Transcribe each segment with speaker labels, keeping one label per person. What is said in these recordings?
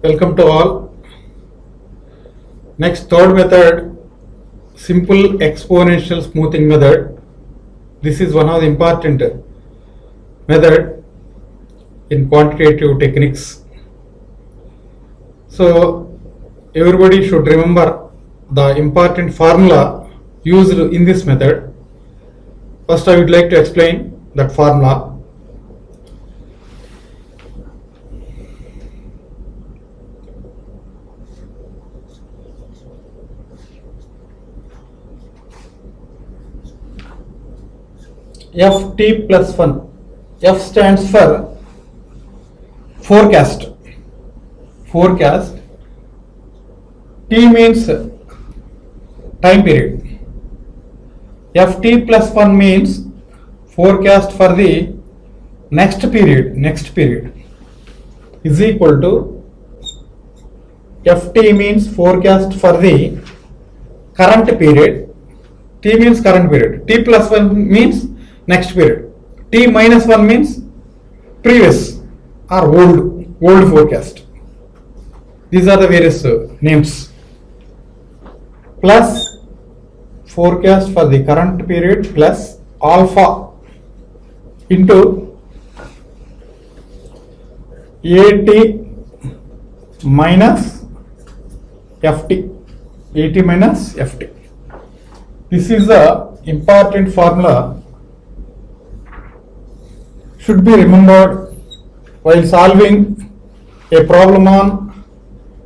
Speaker 1: Welcome to all. Next, third method, simple exponential smoothing method. This is one of the important method in quantitative techniques. So everybody should remember the important formula used in this method. First, I would like to explain that formula. Ft plus 1. F stands for forecast. Forecast. T means time period. Ft plus 1 means forecast for the next period. Next period is equal to Ft means forecast for the current period. T means current period. T plus 1 means next period. T minus 1 means previous or old forecast. These are the various names. Plus forecast for the current period plus alpha into AT minus Ft. AT minus Ft. This is the important formula. Should be remembered while solving a problem on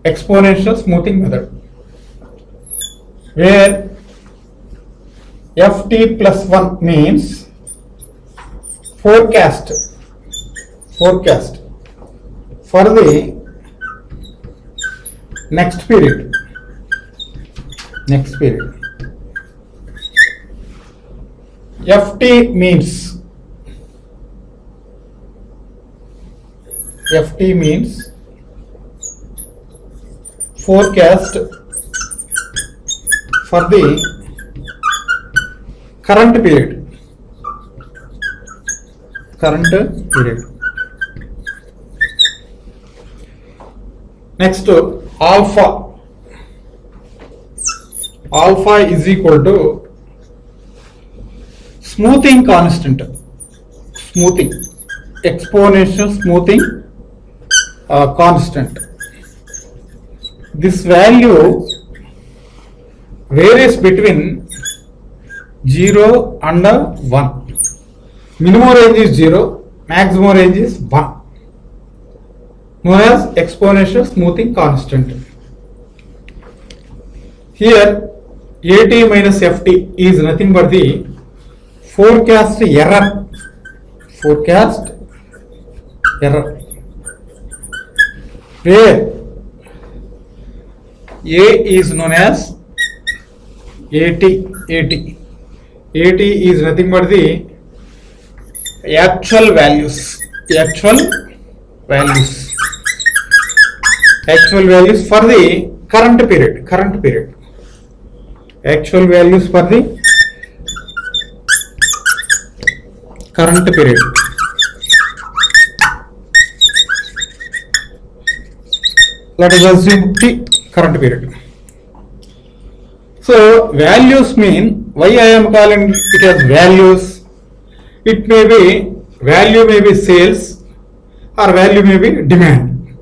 Speaker 1: exponential smoothing method, where Ft plus 1 means forecast for the next period. Ft means forecast for the current period. Next, alpha. Alpha is equal to smoothing constant. Exponential smoothing constant. This value varies between 0 and 1. Minimum range is 0, maximum range is 1. Known as exponential smoothing constant. Here AT minus Ft is nothing but the forecast error. Where A is known as AT. AT is nothing but the actual values. Actual values for the current period. Actual values for the current period. Let us assume T, current period. So values mean, why I am calling it as values? It may be, value may be sales or value may be demand.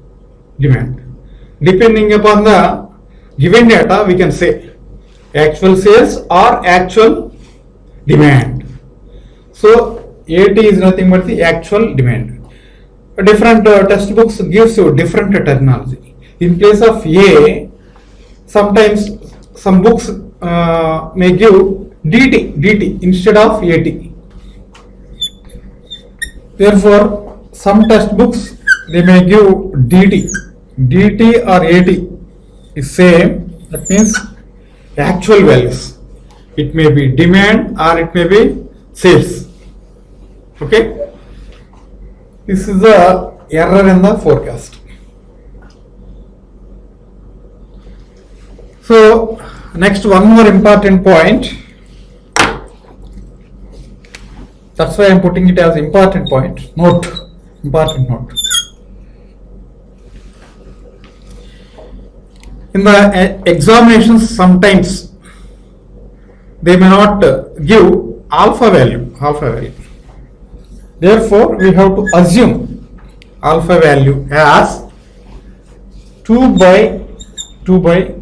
Speaker 1: Depending upon the given data, we can say actual sales or actual demand. So AT is nothing but the actual demand. Different textbooks gives you different terminology. In place of A, sometimes some books may give DT instead of AT. Therefore, some textbooks they may give DT or AT is same. That means actual values. It may be demand or it may be sales. Okay. This is the error in the forecast. So next, one more important point. That's why I am putting it as important point. Important note. In the examinations sometimes they may not give alpha value. Therefore we have to assume alpha value as 2 by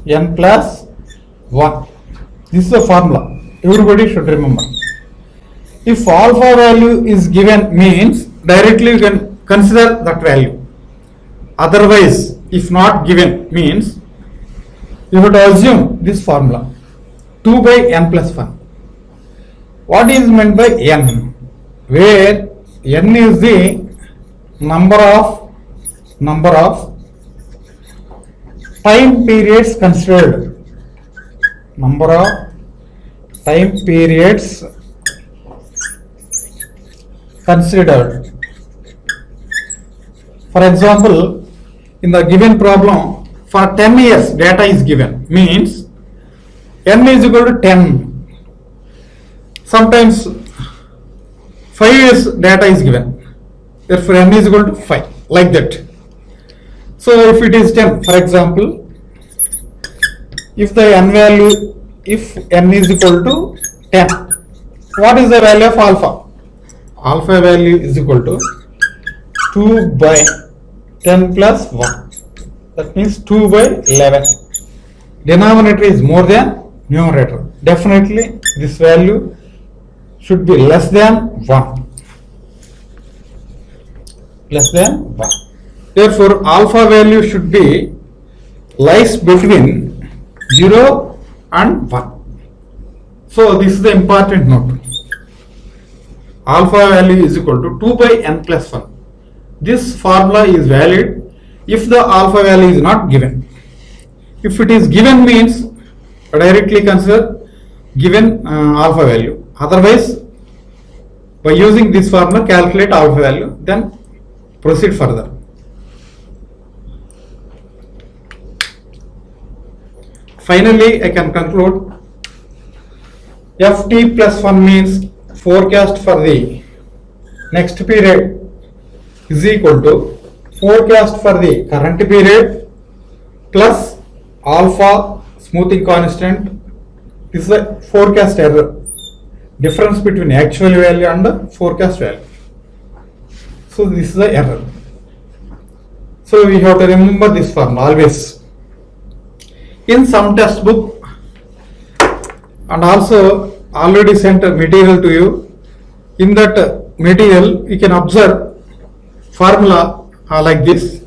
Speaker 1: n plus 1. This is the formula. Everybody should remember. If alpha value is given means directly you can consider that value. Otherwise, if not given means you have to assume this formula 2 by n plus 1. What is meant by n? Where n is the number of time periods considered. Number of time periods considered. For example, in the given problem, for 10 years data is given, means n is equal to 10. Sometimes 5 years data is given, therefore n is equal to 5, like that. So if it is 10, for example, if the n value, if n is equal to 10, what is the value of alpha? Alpha value is equal to 2 by 10 plus 1. That means 2 by 11. Denominator is more than numerator. Definitely this value should be less than 1. Less than 1. Therefore alpha value should be lies between 0 and 1. So this is the important note. Alpha value is equal to 2 by n plus 1. This formula is valid if the alpha value is not given. If it is given means directly consider given alpha value. Otherwise, by using this formula calculate alpha value, then proceed further. Finally, I can conclude ft plus 1 means forecast for the next period is equal to forecast for the current period plus alpha smoothing constant. This is a forecast error, difference between actual value and the forecast value. So this is the error. So we have to remember this formula always. In some test book, and also already sent a material to you, in that material you can observe formula like this.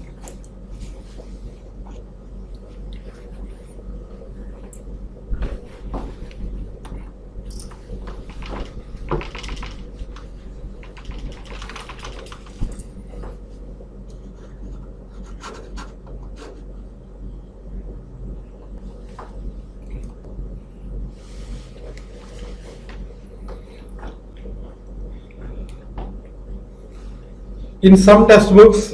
Speaker 1: In some test books,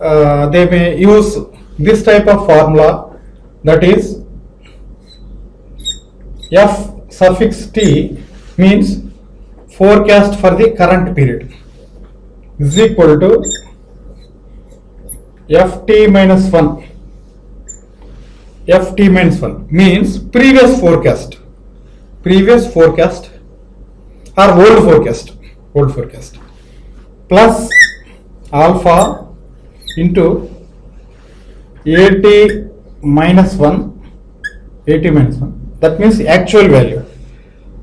Speaker 1: they may use this type of formula, that is f suffix t means forecast for the current period is equal to ft minus 1. ft minus 1 means previous forecast or old forecast plus alpha into 80 minus 1, that means actual value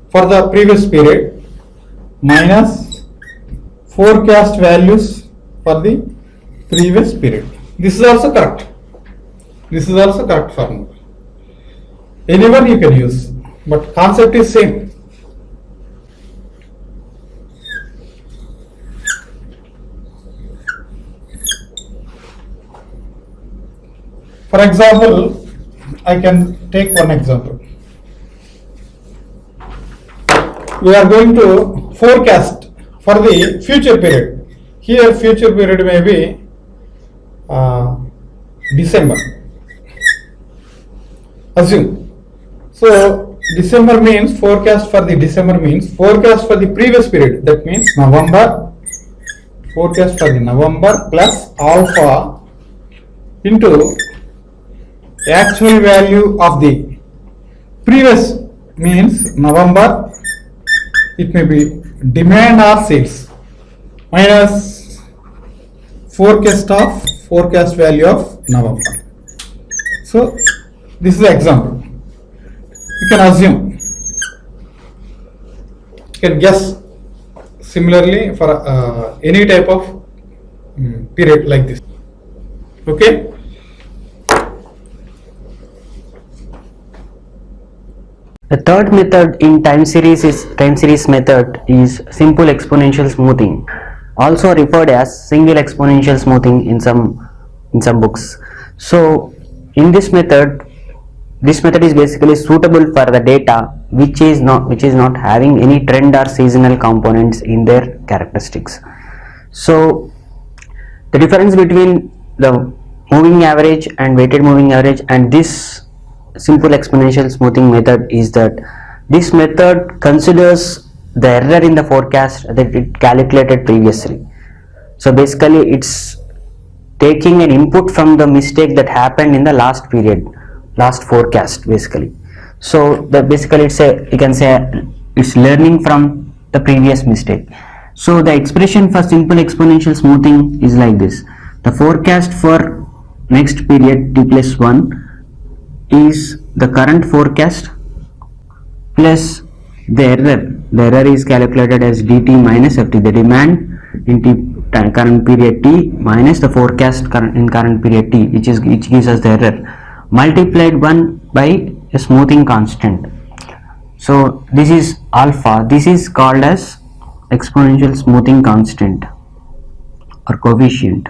Speaker 1: for the previous period minus forecast values for the previous period. This is also correct. Formula. Anyone you can use, but concept is same. For example, I can take one example. We are going to forecast for the future period. Here future period may be December. Assume. So December means forecast for the December means forecast for the previous period. That means November. Forecast for the November plus alpha into actual value of the previous means November, it may be demand or sales minus forecast value of November. So this is the example. You can assume, you can guess similarly for any type of period like this. Okay.
Speaker 2: The third method in time series method is simple exponential smoothing, also referred as single exponential smoothing in some books. So in this method is basically suitable for the data which is not having any trend or seasonal components in their characteristics. So the difference between the moving average and weighted moving average and this simple exponential smoothing method is that this method considers the error in the forecast that it calculated previously. So basically it's taking an input from the mistake that happened in the last forecast basically. So basically you can say it's learning from the previous mistake. So the expression for simple exponential smoothing is like this: the forecast for next period t plus 1 is the current forecast plus the error. The error is calculated as dt minus ft, the demand in current period t minus the forecast in current period t, which gives us the error, multiplied 1 by a smoothing constant. So this is alpha. This is called as exponential smoothing constant or coefficient.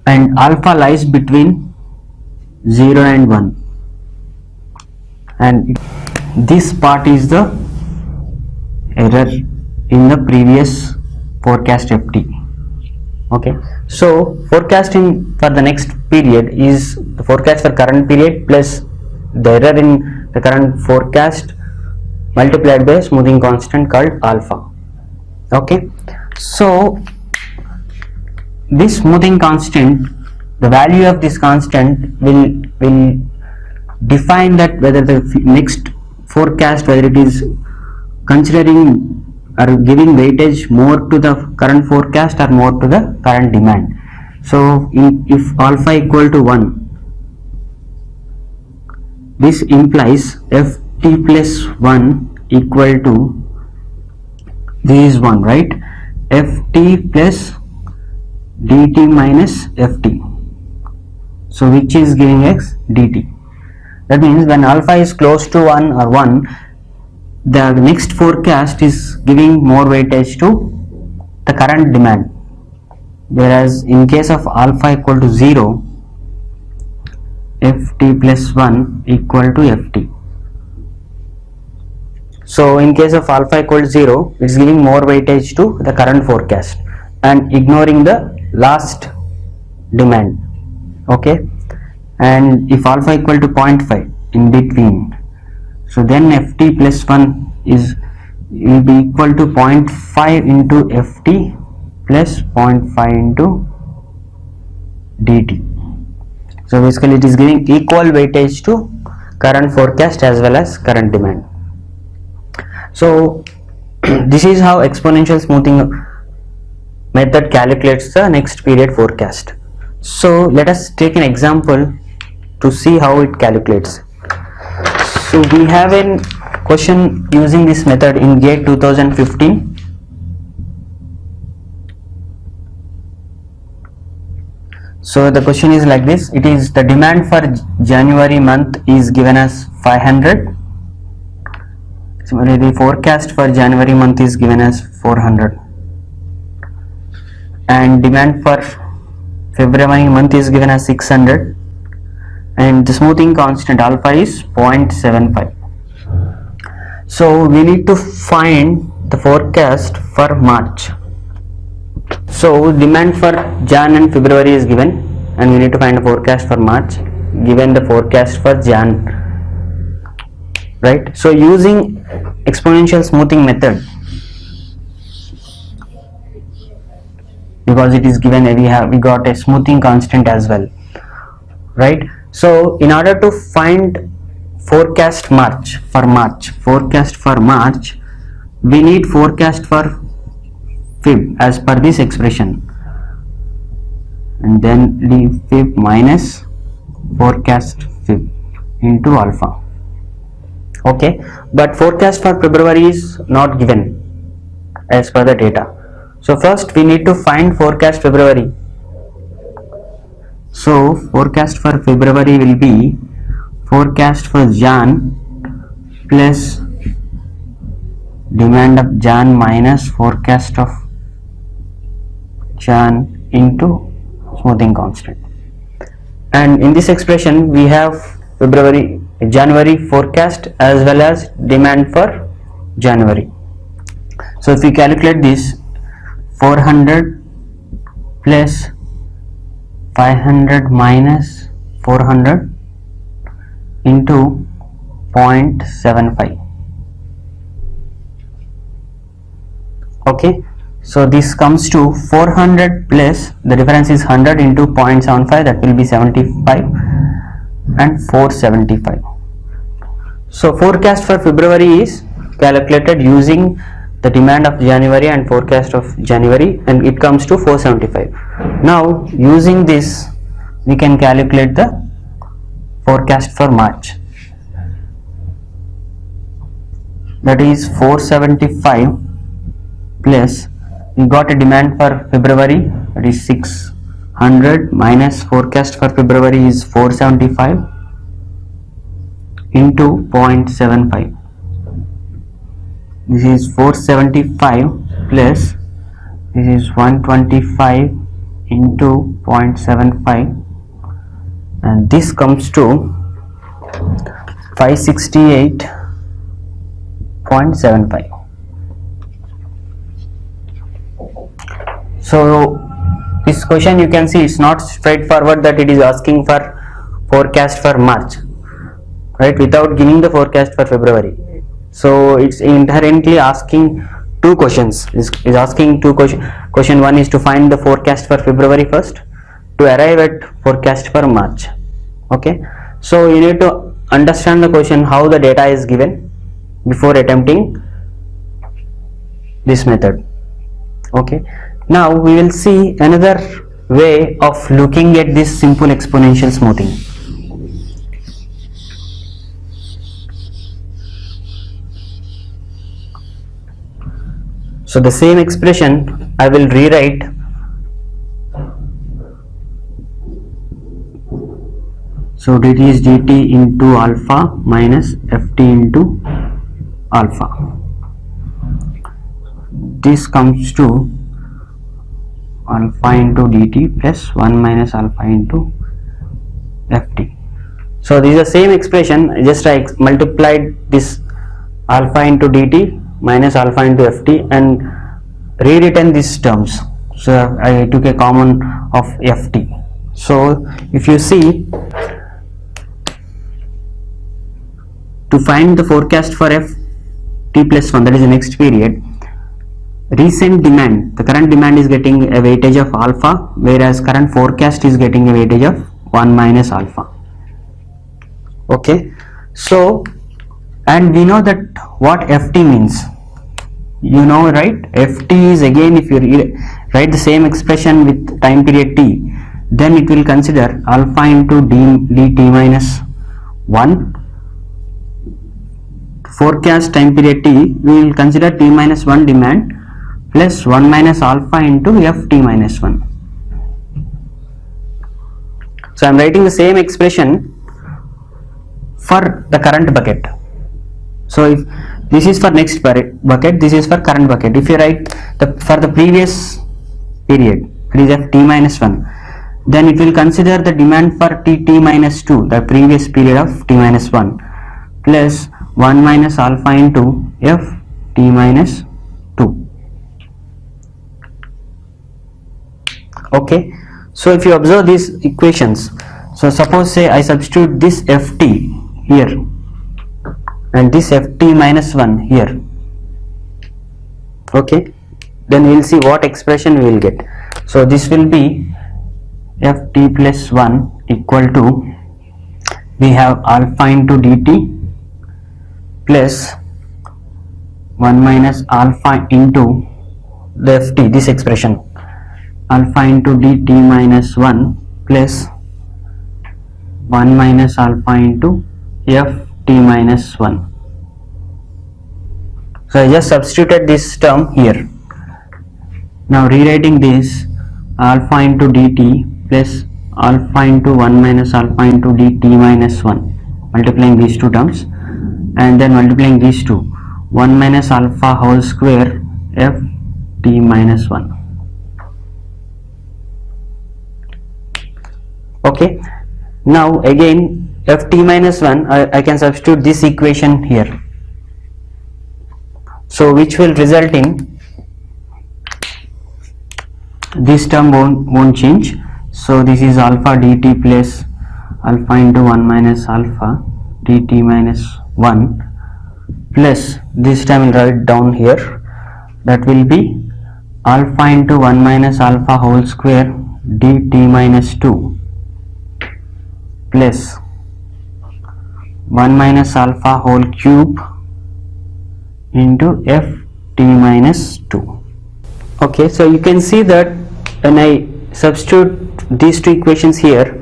Speaker 2: And alpha lies between 0 and 1, and this part is the error in the previous forecast ft. Okay, so forecasting for the next period is the forecast for current period plus the error in the current forecast multiplied by a smoothing constant called alpha. Okay, so this smoothing constant, the value of this constant will define that whether the next forecast, whether it is considering or giving weightage more to the current forecast or more to the current demand. So if alpha equal to 1, this implies ft plus 1 equal to, this is 1, right? ft plus dt minus ft, so which is giving x dt. That means when alpha is close to 1 or 1, the next forecast is giving more weightage to the current demand, whereas in case of alpha equal to 0, ft plus 1 equal to ft. So in case of alpha equal to 0, it's giving more weightage to the current forecast and ignoring the last demand. Okay, and if alpha equal to 0.5 in between, so then ft plus 1 will be equal to 0.5 into ft plus 0.5 into dt. So basically it is giving equal weightage to current forecast as well as current demand. So this is how exponential smoothing method calculates the next period forecast. So let us take an example to see how it calculates. So we have a question using this method in GATE 2015. So the question is like this: it is the demand for January month is given as 500. Similarly, the forecast for January month is given as 400, and demand for February month is given as 600, and the smoothing constant alpha is 0.75. So we need to find the forecast for March. So demand for Jan and February is given, and we need to find a forecast for March given the forecast for Jan, right? So using exponential smoothing method, because it is given, we got a smoothing constant as well, right? So in order to find forecast for March, we need forecast for Feb as per this expression, and then leave Feb minus forecast Feb into alpha. Okay, but forecast for February is not given as per the data. So first we need to find forecast February. So forecast for February will be forecast for Jan plus demand of Jan minus forecast of Jan into smoothing constant. And in this expression we have January forecast as well as demand for January. So if we calculate this, 400 plus 500 minus 400 into 0.75. Okay, so this comes to 400 plus the difference is 100 into 0.75, that will be 75 and 475. So forecast for February is calculated using the demand of January and forecast of January, and it comes to 475. Now using this we can calculate the forecast for March, that is 475 plus we got a demand for February, that is 600 minus forecast for February is 475 into 0.75. This is 475 plus this is 125 into 0.75, and this comes to 568.75. So this question you can see it's not straightforward that it is asking for forecast for March, right, without giving the forecast for February. So it's inherently asking two questions. Is asking two questions. Question one is to find the forecast for February first to arrive at forecast for March. Okay, so you need to understand the question how the data is given before attempting this method. Okay, now we will see another way of looking at this simple exponential smoothing. So the same expression I will rewrite. So dt is dt into alpha minus ft into alpha. This comes to alpha into dt plus 1 minus alpha into ft. So this is the same expression, just I multiplied this alpha into dt minus alpha into ft and rewritten these terms. So I took a common of ft. So if you see, to find the forecast for ft plus 1, that is the next period, recent demand, the current demand is getting a weightage of alpha, whereas current forecast is getting a weightage of 1 minus alpha. Okay, so and we know that what ft means, you know, right? Ft is, again, if you write the same expression with time period t, then it will consider alpha into dt minus 1. Forecast time period t, we will consider t minus 1 demand plus 1 minus alpha into ft minus 1. So I am writing the same expression for the current bucket. So if this is for next bucket, this is for current bucket. If you write for the previous period, it is ft minus 1, then it will consider the demand for t minus 2, the previous period of t minus 1, plus 1 minus alpha into ft minus 2. Okay, so if you observe these equations, so suppose say I substitute this ft here and this ft minus 1 here. Okay, then we will see what expression we will get. So this will be ft plus 1 equal to, we have alpha into dt plus 1 minus alpha into the ft, this expression, alpha into dt minus 1 plus 1 minus alpha into ft minus 1. So I just substituted this term here. Now rewriting this, alpha into dt plus alpha into 1 minus alpha into dt minus 1, multiplying these two terms and then multiplying these two, 1 minus alpha whole square ft minus 1. Okay, now again ft minus 1, I can substitute this equation here, so which will result in this term won't change. So this is alpha dt plus alpha into 1 minus alpha dt minus 1 plus this term will write down here, that will be alpha into 1 minus alpha whole square dt minus 2 plus 1 minus alpha whole cube into ft minus 2. Okay, so you can see that when I substitute these two equations here,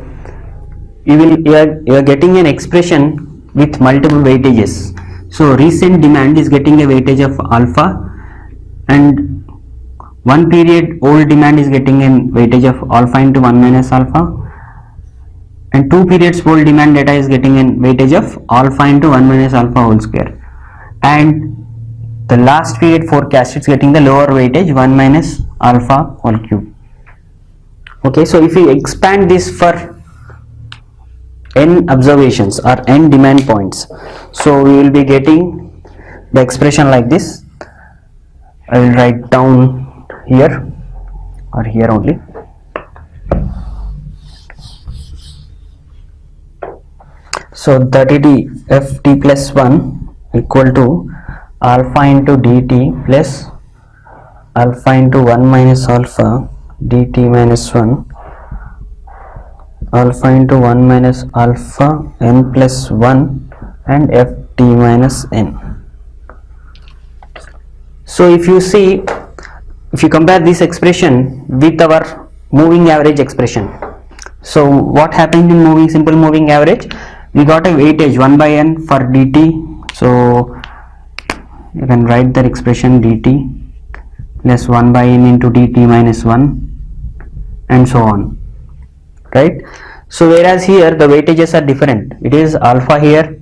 Speaker 2: you are getting an expression with multiple weightages. So recent demand is getting a weightage of alpha, and one period old demand is getting a weightage of alpha into 1 minus alpha, and 2 periods old demand data is getting a weightage of alpha into 1 minus alpha whole square, and the last period forecast is getting the lower weightage 1 minus alpha whole cube. Okay, so if we expand this for n observations or n demand points, so we will be getting the expression like this. I will write down here or here only. So that it is ft plus 1 equal to alpha into dt plus alpha into 1 minus alpha dt minus 1 alpha into 1 minus alpha n plus 1 and ft minus n. So if you see, if you compare this expression with our moving average expression, so what happened in simple moving average, we got a weightage 1 by n for dt, so you can write that expression dt plus 1 by n into dt minus 1 and so on, right? So whereas here the weightages are different, it is alpha here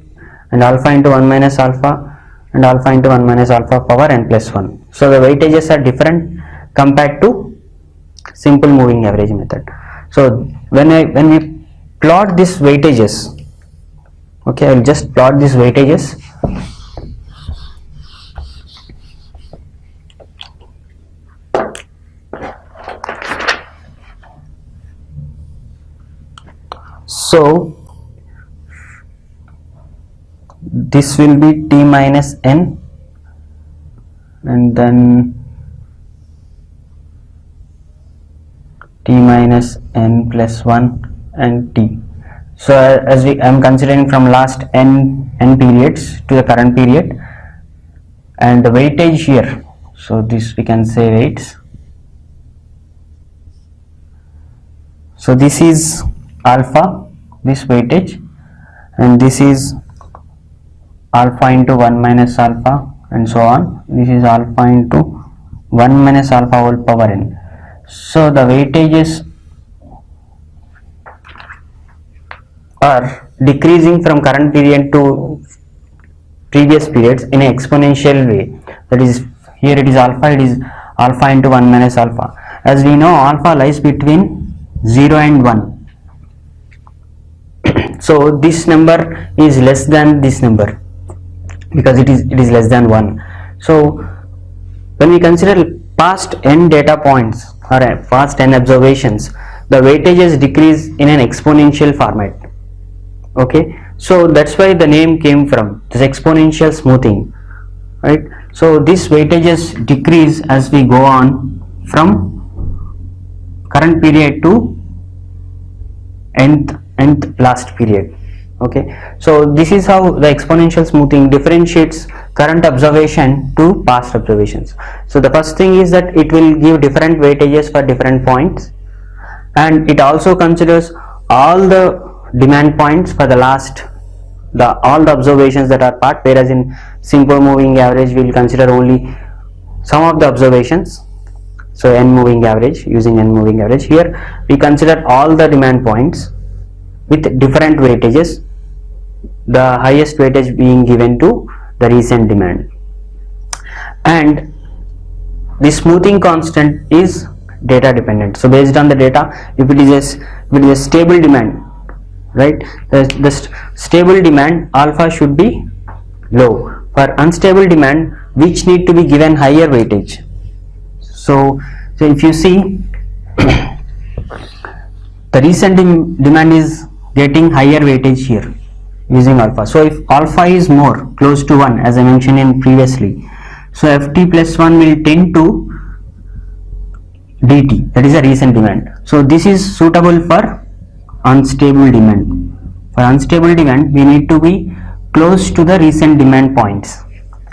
Speaker 2: and alpha into 1 minus alpha and alpha into 1 minus alpha power n plus 1. So the weightages are different compared to simple moving average method. So when we plot these weightages, okay, I will just plot these weightages. So this will be t minus n and then t minus n plus 1 and t. So as I am considering from last n periods to the current period, and the weightage here, so this we can say weights. So this is alpha, this weightage, and this is alpha into 1 minus alpha and so on. This is alpha into 1 minus alpha whole power n. So the weightages are decreasing from current period to previous periods in an exponential way. That is, here it is alpha into 1 minus alpha. As we know, alpha lies between 0 and 1. So this number is less than this number because it is less than 1. So when we consider past n data points or past n observations, the weightages decrease in an exponential format. Okay, so that's why the name came from this exponential smoothing, right? So these weightages decrease as we go on from current period to nth last period. Okay, so this is how the exponential smoothing differentiates current observation to past observations. So the first thing is that it will give different weightages for different points, and it also considers all the demand points for the last all the observations that are part, whereas in simple moving average we will consider only some of the observations. So n moving average, using n moving average, here we consider all the demand points with different weightages, the highest weightage being given to the recent demand. And the smoothing constant is data dependent. So based on the data, if it is a stable demand, right, the stable demand alpha should be low. For unstable demand, which need to be given higher weightage. So if you see the recent demand is getting higher weightage here using alpha. So if alpha is more, close to 1, as I mentioned in previously, so ft plus 1 will tend to dt, that is a recent demand. So this is suitable for unstable demand. For unstable demand, we need to be close to the recent demand points,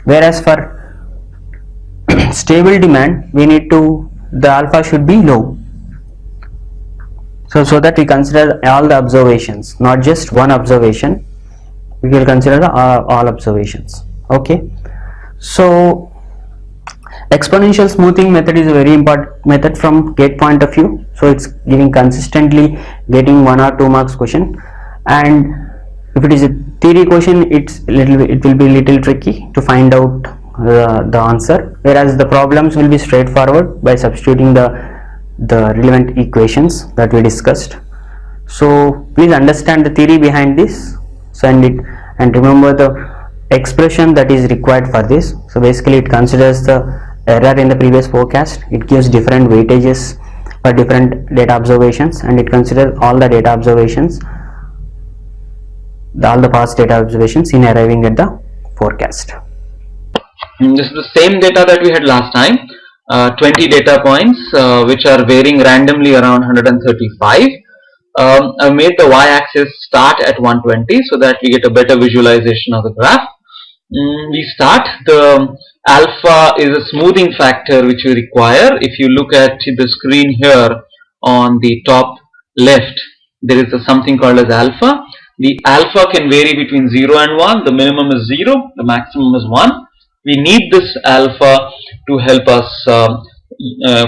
Speaker 2: whereas for stable demand we need to, the alpha should be low. So that we consider all the observations, not just one observation, we will consider all observations. Okay, so exponential smoothing method is a very important method from GATE point of view. So it's giving consistently getting 1 or 2 marks question, and if it is a theory question, it will be little tricky to find out the answer, whereas the problems will be straightforward by substituting the relevant equations that we discussed. So please understand the theory behind this, so and remember the expression that is required for this. So basically it considers the error in the previous forecast, it gives different weightages for different data observations, and it considers all the data observations, all the past data observations in arriving at the forecast.
Speaker 3: This is the same data that we had last time, 20 data points which are varying randomly around 135. I made the y-axis start at 120 so that we get a better visualization of the graph. We start, the alpha is a smoothing factor which we require. If you look at the screen here on the top left, there is something called as alpha. The alpha can vary between 0 and 1, the minimum is 0, the maximum is 1. We need this alpha to help us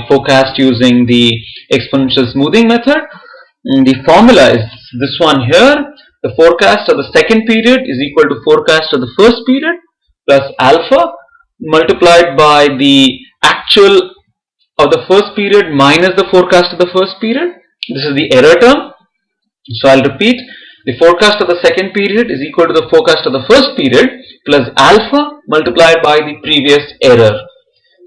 Speaker 3: forecast using the exponential smoothing method. The formula is this one here. The forecast of the second period is equal to forecast of the first period plus alpha multiplied by the actual of the first period minus the forecast of the first period. This is the error term. So I'll repeat. The forecast of the second period is equal to the forecast of the first period plus alpha multiplied by the previous error.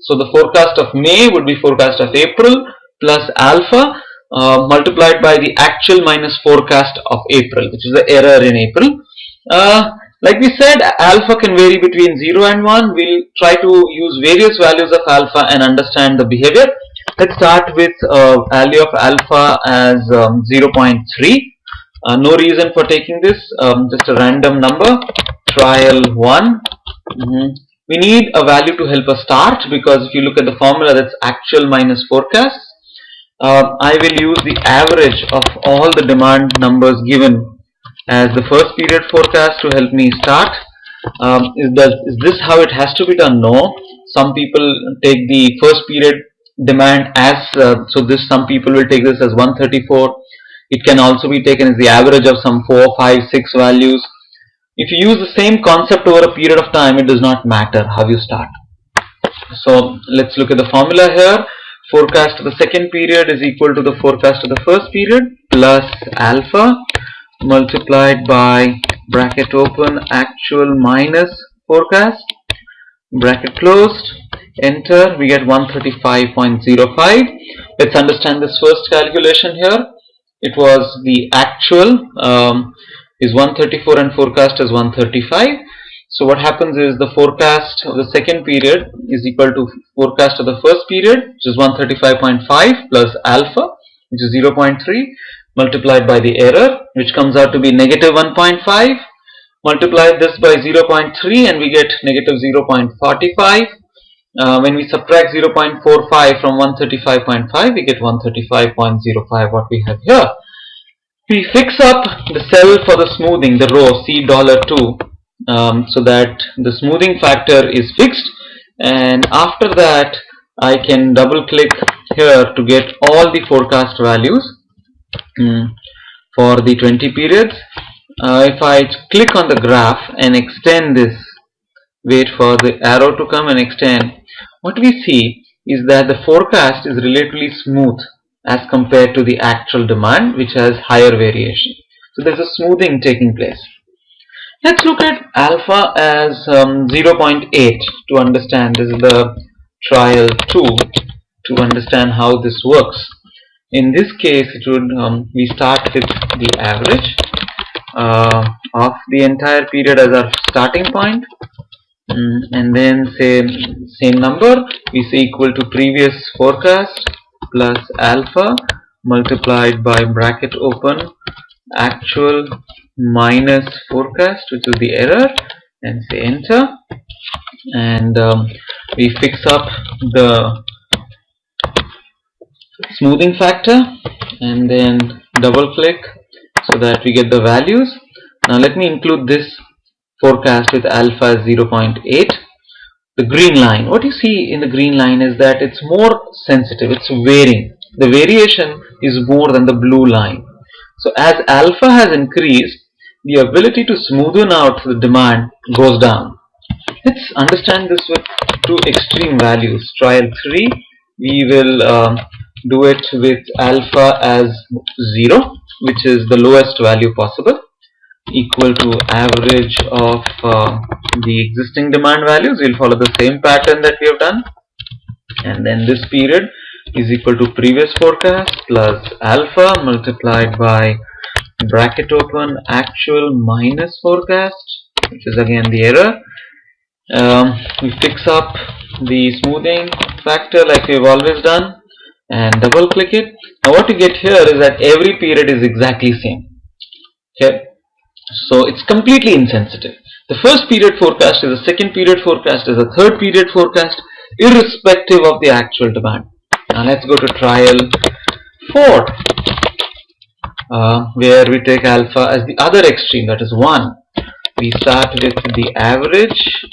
Speaker 3: So the forecast of May would be forecast of April plus alpha multiplied by the actual minus forecast of April, which is the error in April. Like we said, alpha can vary between 0 and 1. We'll try to use various values of alpha and understand the behavior. Let's start with value of alpha as 0.3. No reason for taking this, just a random number, trial 1. We need a value to help us start, because if you look at the formula, that's actual minus forecast. I will use the average of all the demand numbers given as the first period forecast to help me start. Is this how it has to be done? No. Some people take the first period demand as, some people will take this as 134. It can also be taken as the average of some 4, 5, 6 values. If you use the same concept over a period of time, it does not matter how you start. So let's look at the formula here. Forecast of the second period is equal to the forecast of the first period plus alpha multiplied by bracket open actual minus forecast, bracket closed, enter. We get 135.05. Let's understand this first calculation here. It was the actual is 134 and forecast is 135. So what happens is the forecast of the second period is equal to forecast of the first period, which is 135.5 plus alpha which is 0.3, multiplied by the error, which comes out to be negative 1.5. Multiply this by 0.3 and we get negative 0.45. When we subtract 0.45 from 135.5, we get 135.05, what we have here. We fix up the cell for the smoothing, the row C$2, so that the smoothing factor is fixed, and after that I can double click here to get all the forecast values for the 20 periods. If I click on the graph and extend this, wait for the arrow to come and extend, what we see is that the forecast is relatively smooth as compared to the actual demand, which has higher variation. So there's a smoothing taking place. Let's look at alpha as 0.8 to understand. This is the trial 2 to understand how this works. In this case, it would we start with the average of the entire period as our starting point, and then say same number we say equal to previous forecast plus alpha multiplied by bracket open actual minus forecast, which is the error, and say enter, and we fix up the smoothing factor and then double click so that we get the values. Now let me include this forecast with alpha as 0.8. The green line, what you see in the green line is that it's more sensitive, it's varying. The variation is more than the blue line. So as alpha has increased, the ability to smoothen out the demand goes down. Let's understand this with two extreme values. Trial 3, we will do it with alpha as 0, which is the lowest value possible, equal to average of the existing demand values. We'll follow the same pattern that we have done, and then this period is equal to previous forecast plus alpha multiplied by bracket open actual minus forecast, which is again the error. We fix up the smoothing factor like we've always done and double click it. Now what you get here is that every period is exactly same. Okay, so it's completely insensitive. The first period forecast is the second period forecast is the third period forecast, irrespective of the actual demand. Now let's go to trial 4, where we take alpha as the other extreme, that is 1. We start with the average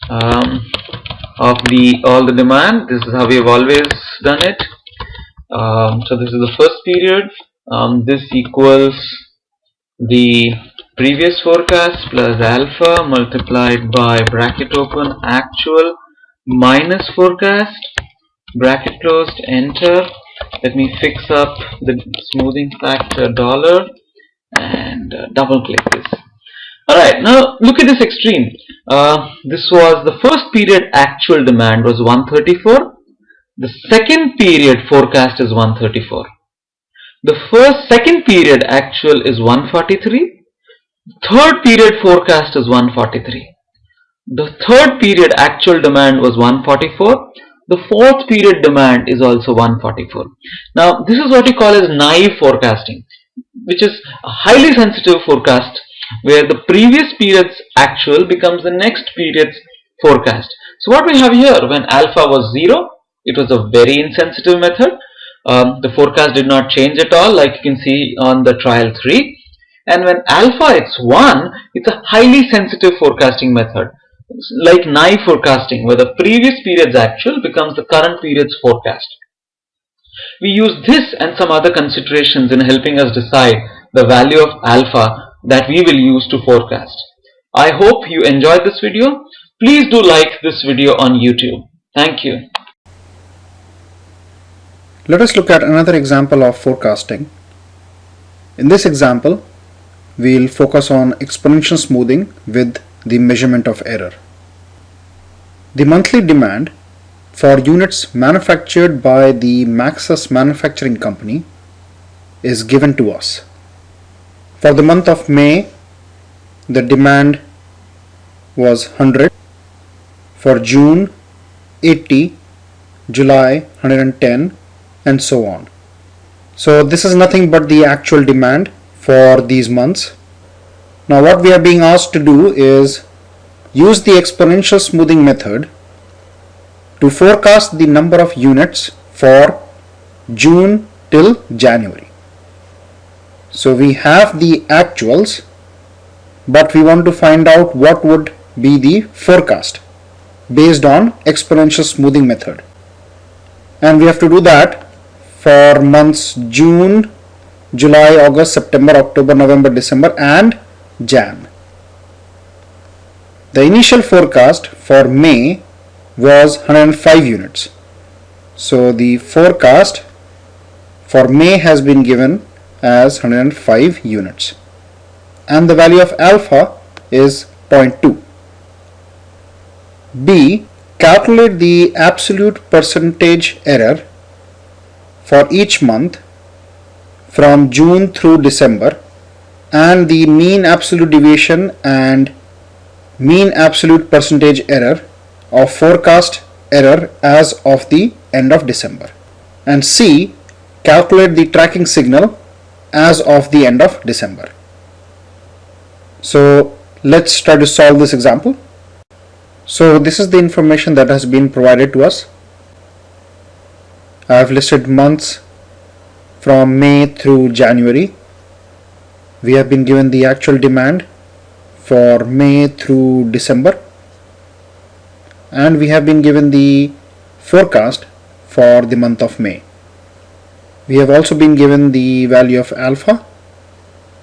Speaker 3: of all the demand. This is how we have always done it. So this is the first period. This equals the previous forecast plus alpha multiplied by bracket open actual minus forecast, bracket closed, enter. Let me fix up the smoothing factor dollar and double click this. Alright, now look at this extreme. This was the first period actual demand was 134. The second period forecast is 134. The second period actual is 143. Third period forecast is 143. The third period actual demand was 144. The fourth period demand is also 144. Now this is what we call as naive forecasting, which is a highly sensitive forecast where the previous period's actual becomes the next period's forecast. So what we have here, when alpha was 0, it was a very insensitive method. The forecast did not change at all, like you can see on the trial 3. And when alpha it's 1, it's a highly sensitive forecasting method, like naive forecasting, where the previous period's actual becomes the current period's forecast. We use this and some other considerations in helping us decide the value of alpha that we will use to forecast. I hope you enjoyed this video. Please do like this video on YouTube. Thank you.
Speaker 4: Let us look at another example of forecasting. In this example, we'll focus on exponential smoothing with the measurement of error. The monthly demand for units manufactured by the Maxus Manufacturing Company is given to us. For the month of May, the demand was 100. For June, 80, July, 110, and so on. So this is nothing but the actual demand for these months. Now what we are being asked to do is use the exponential smoothing method to forecast the number of units for June till January. So we have the actuals, but we want to find out what would be the forecast based on exponential smoothing method. And we have to do that for months June, July, August, September, October, November, December and Jan. The initial forecast for May was 105 units. So the forecast for May has been given as 105 units and the value of alpha is 0.2. B. Calculate the absolute percentage error for each month from June through December and the mean absolute deviation and mean absolute percentage error of forecast error as of the end of December. And C. Calculate the tracking signal as of the end of December. So let's try to solve this example. So this is the information that has been provided to us. I have listed months from May through January. We have been given the actual demand for May through December and we have been given the forecast for the month of May. We have also been given the value of alpha,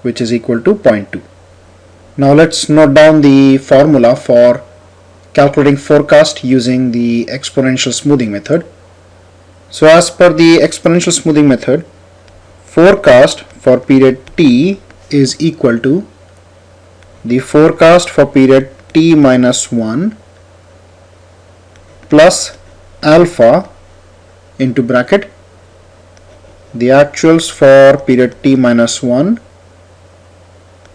Speaker 4: which is equal to 0.2. Now let's note down the formula for calculating forecast using the exponential smoothing method. So as per the exponential smoothing method, forecast for period T is equal to the forecast for period T minus 1 plus alpha into bracket the actuals for period T minus 1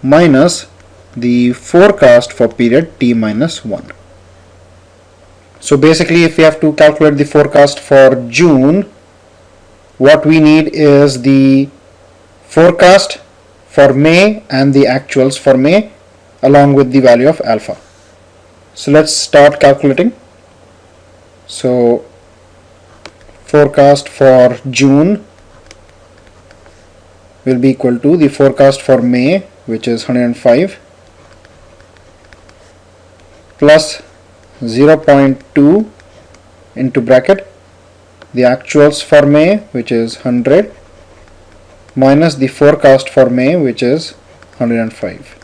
Speaker 4: minus the forecast for period T minus 1. So basically if we have to calculate the forecast for June, what we need is the forecast for May and the actuals for May along with the value of alpha. So let's start calculating. So forecast for June will be equal to the forecast for May, which is 105 plus 0.2 into bracket the actuals for May, which is 100 minus the forecast for May, which is 105.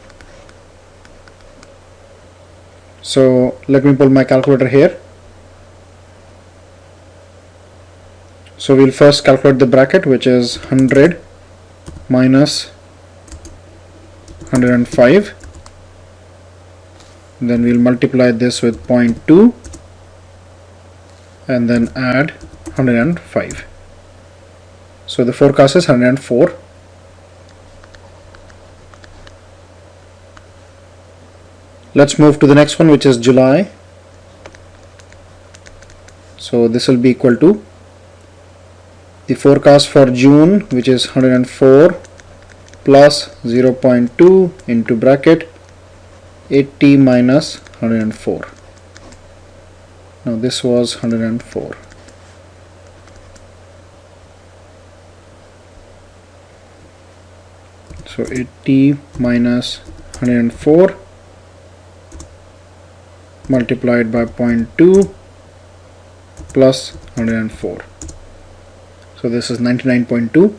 Speaker 4: So let me pull my calculator here. So we'll first calculate the bracket, which is 100 minus 105. Then we'll multiply this with 0.2 and then add 105. So the forecast is 104. Let's move to the next one, which is July. So this will be equal to the forecast for June, which is 104 plus 0.2 into bracket 80 minus 104. Now this was 104. So 80 minus 104 multiplied by 0.2 plus 104. So this is 99.2.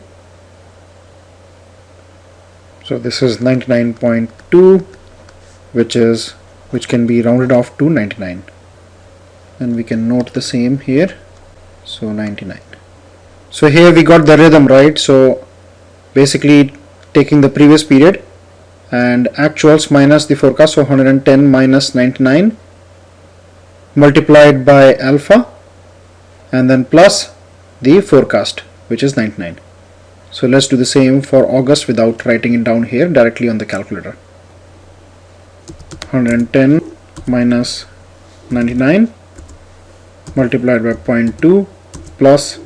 Speaker 4: So this is 99.2, which can be rounded off to 99, and we can note the same here. So 99. So here we got the rhythm, right? So basically taking the previous period and actuals minus the forecast, so 110 minus 99 multiplied by alpha and then plus the forecast, which is 99. So let's do the same for August without writing it down here, directly on the calculator. 110 minus 99 multiplied by 0.2 plus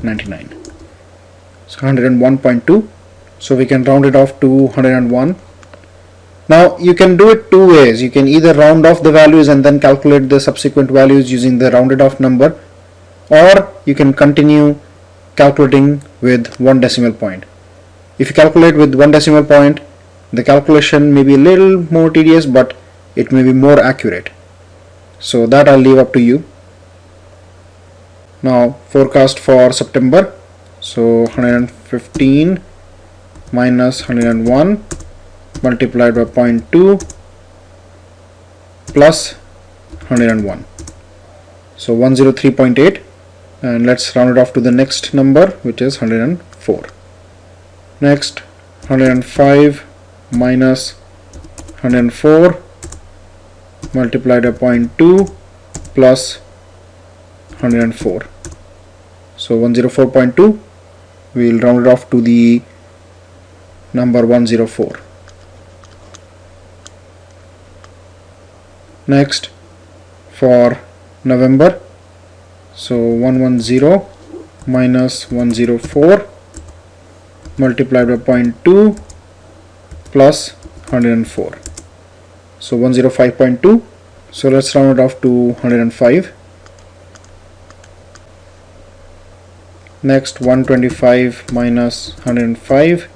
Speaker 4: 99. So 101.2. So we can round it off to 101. Now you can do it two ways. You can either round off the values and then calculate the subsequent values using the rounded off number, or you can continue calculating with 1 decimal point. If you calculate with 1 decimal point, the calculation may be a little more tedious, but it may be more accurate. So that I'll leave up to you. Now forecast for September. So 115 minus 101 multiplied by 0.2 plus 101. So 103.8, and let's round it off to the next number, which is 104. Next, 105 minus 104 multiplied by 0.2 plus 104. So 104.2, we will round it off to the number 104. Next, for November, so 110 minus 104 multiplied by 0.2 plus 104. So 105.2. So let's round it off to 105. Next, 125 minus 105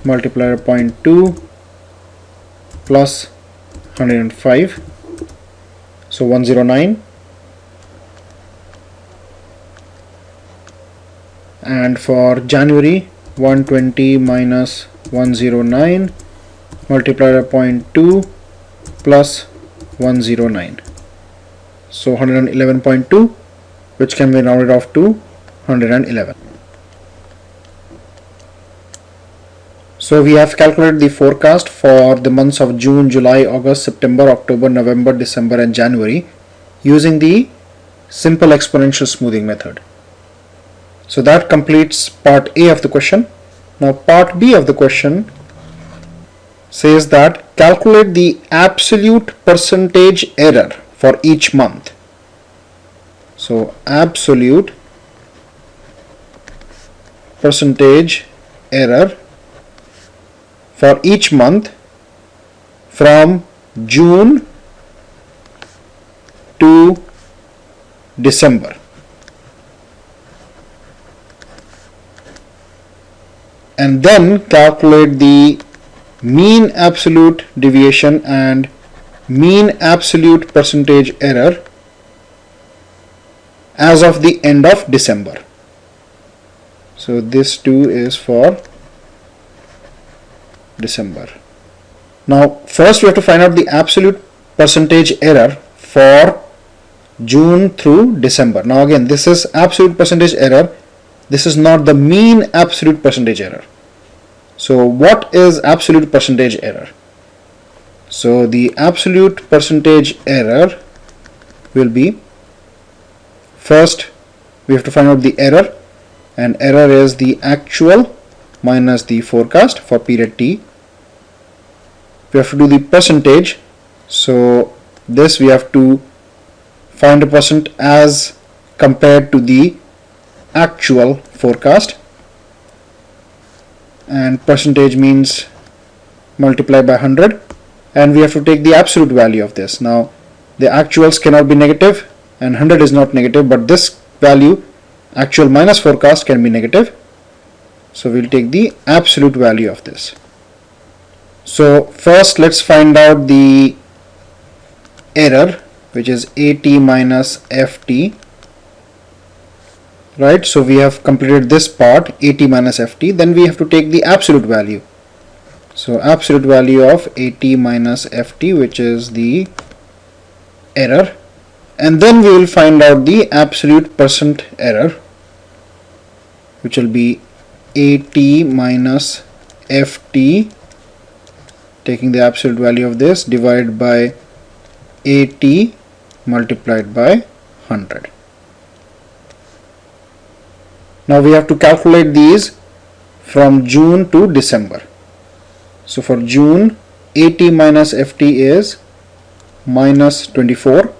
Speaker 4: multiplied by 0.2 plus 105. So 109. And for January, 120 minus 109 multiplied by 0.2 plus 109. So 111.2, which can be rounded off to 111. So we have calculated the forecast for the months of June, July, August, September, October, November, December and January using the simple exponential smoothing method. So that completes part A of the question. Now part B of the question says that calculate the absolute percentage error for each month. So absolute percentage error for each month from June to December. And then calculate the mean absolute deviation and mean absolute percentage error as of the end of December. So this too is for December. Now first we have to find out the absolute percentage error for June through December. Now again, this is absolute percentage error. This is not the mean absolute percentage error. So what is absolute percentage error? So the absolute percentage error will be, first we have to find out the error, and error is the actual minus the forecast for period T. We have to do the percentage, so this we have to find a percent as compared to the actual forecast, and percentage means multiply by 100, and we have to take the absolute value of this. Now the actuals cannot be negative and 100 is not negative, but this value actual minus forecast can be negative, so we'll take the absolute value of this. So first let's find out the error, which is AT minus FT. Right, so we have completed this part, AT minus FT. Then we have to take the absolute value. So absolute value of AT minus FT, which is the error, and then we will find out the absolute percent error, which will be AT minus FT, taking the absolute value of this, divided by AT multiplied by 100. Now we have to calculate these from June to December. So for June, AT minus FT is minus 24.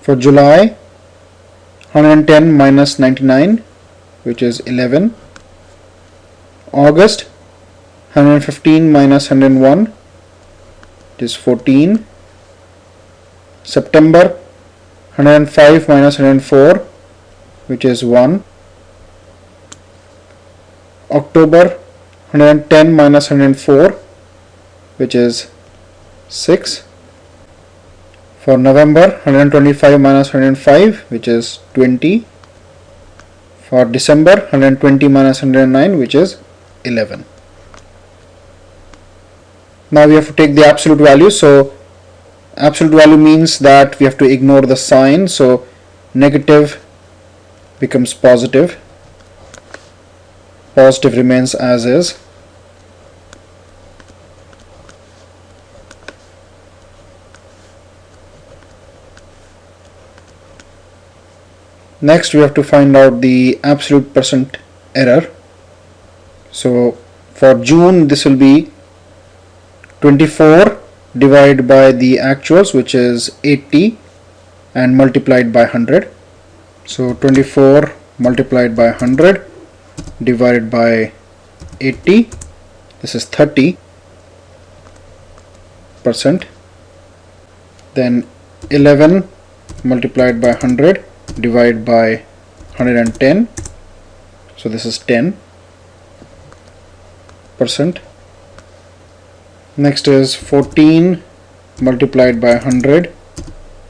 Speaker 4: For July, 110 minus 99, which is 11. August, 115 minus 101, it is 14. September, 105 minus 104, which is 1. October, 110 minus 104, which is 6. For November, 125 minus 105, which is 20. For December, 120 minus 109, which is 11. Now we have to take the absolute value. So absolute value means that we have to ignore the sign. So negative becomes positive. Positive remains as is. Next we have to find out the absolute percent error. So for June this will be 24 divided by the actuals, which is 80, and multiplied by 100. So 24 multiplied by 100 divided by 80, this is 30%. Then 11 multiplied by 100 divided by 110, so this is 10%. Next is 14 multiplied by 100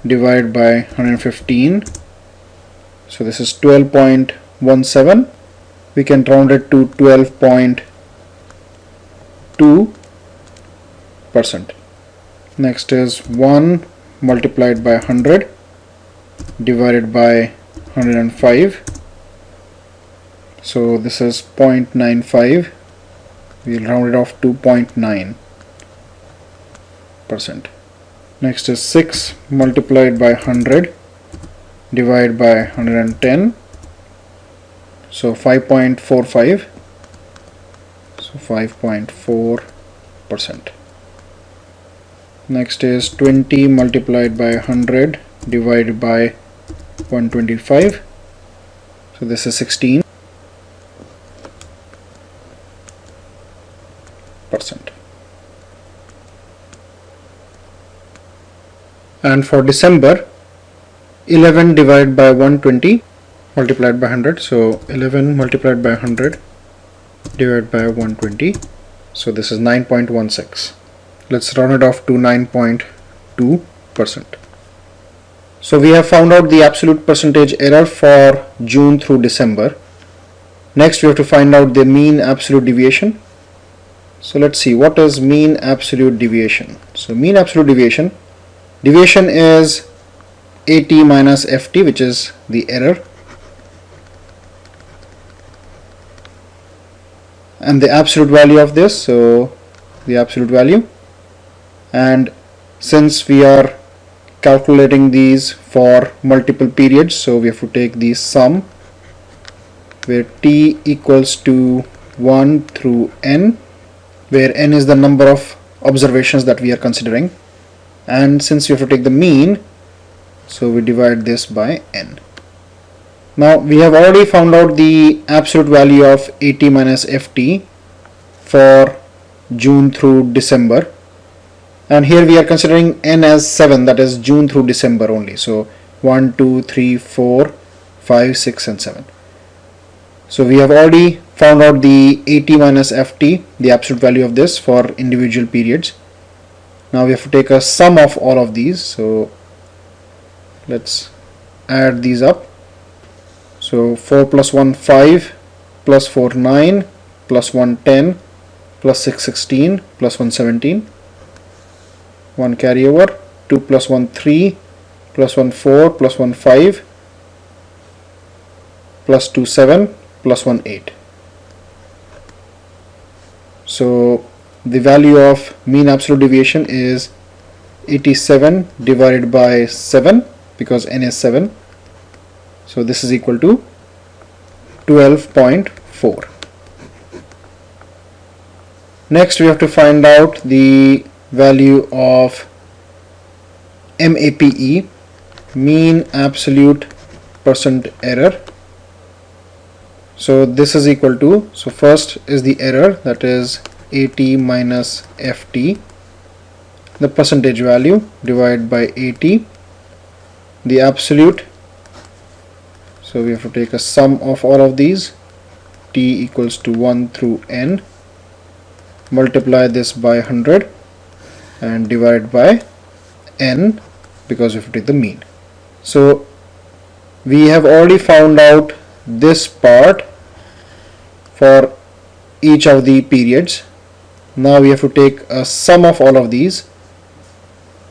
Speaker 4: divided by 115, so this is 12.17. We can round it to 12.2%. Next is 1 multiplied by 100 divided by 105, so this is 0.95. We'll round it off to 0.9%. Next is 6 multiplied by 100 divided by 110, so 5.45, so 5.4%. Next is 20 multiplied by 100 divided by 125, so this is 16%. And for December, 11 divided by 120 multiplied by 100, so 11 multiplied by 100 divided by 120, so this is 9.16. Let's round it off to 9.2%. So we have found out the absolute percentage error for June through December. Next we have to find out the mean absolute deviation. So let's see, what is mean absolute deviation? So mean absolute deviation is AT minus FT, which is the error, and the absolute value of this, so the absolute value. And since we are calculating these for multiple periods, so we have to take the sum where t equals to 1 through n, where n is the number of observations that we are considering, and since we have to take the mean, so we divide this by n. Now we have already found out the absolute value of AT minus FT for June through December, and here we are considering n as 7, that is June through December only. So 1, 2, 3, 4, 5, 6 and 7. So we have already found out the AT minus FT, the absolute value of this for individual periods. Now we have to take a sum of all of these, so let's add these up. So 4 plus 1 5, plus 4 9, plus 1 10, plus 6 16, plus 1 17, 1 carry over, 2 plus 1 3, plus 1 4, plus 1 5, plus 2 7, plus 1 8. So the value of mean absolute deviation is 87 divided by 7, because n is 7, so this is equal to 12.4. Next we have to find out the value of MAPE. mean absolute percent error. So this is equal to, so first is the error, that is AT minus FT, the percentage value divided by AT, the absolute. So we have to take a sum of all of these, t equals to 1 through n, multiply this by 100 and divide by n, because we have to take the mean. So we have already found out this part for each of the periods. Now we have to take a sum of all of these.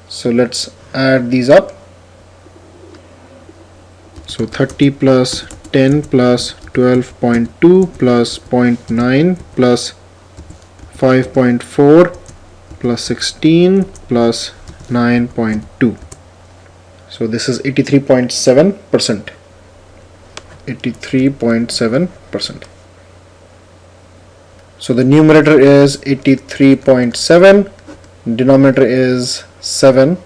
Speaker 4: So let's add these up. So 30 plus 10 plus 12.2 plus 0.9 plus 5.4 plus 16 plus 9.2. So this is 83.7%. 83.7%. So the numerator is 83.7, denominator is 7.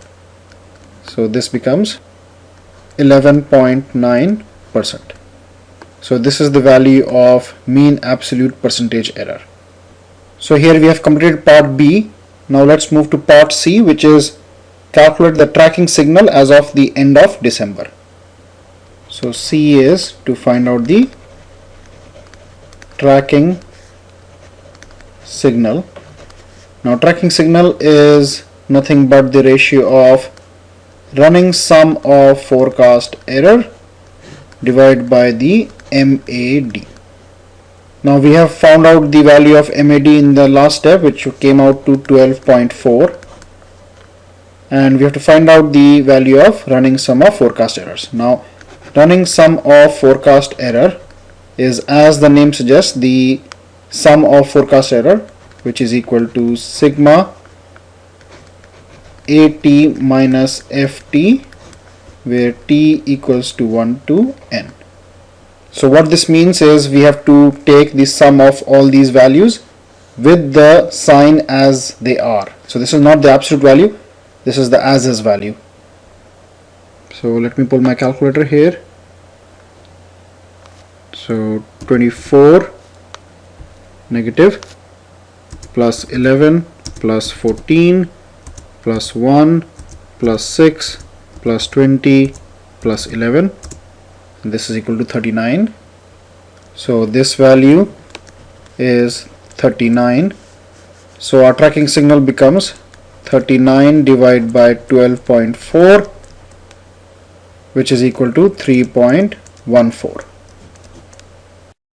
Speaker 4: So this becomes 11.9%. So this is the value of mean absolute percentage error. So here we have completed part B. Now let's move to part C, which is calculate the tracking signal as of the end of December. So C is to find out the tracking signal. Now tracking signal is nothing but the ratio of running sum of forecast error divided by the MAD. Now we have found out the value of MAD in the last step, which came out to 12.4, and we have to find out the value of running sum of forecast errors. Now running sum of forecast error is, as the name suggests, the sum of forecast error, which is equal to sigma AT minus FT, where T equals to 1 to n. So what this means is we have to take the sum of all these values with the sign as they are. So this is not the absolute value, this is the as is value. So let me pull my calculator here. So 24 negative plus 11 plus 14 plus 1 plus 6 plus 20 plus 11, and this is equal to 39. So this value is 39. So our tracking signal becomes 39 divided by 12.4, which is equal to 3.14.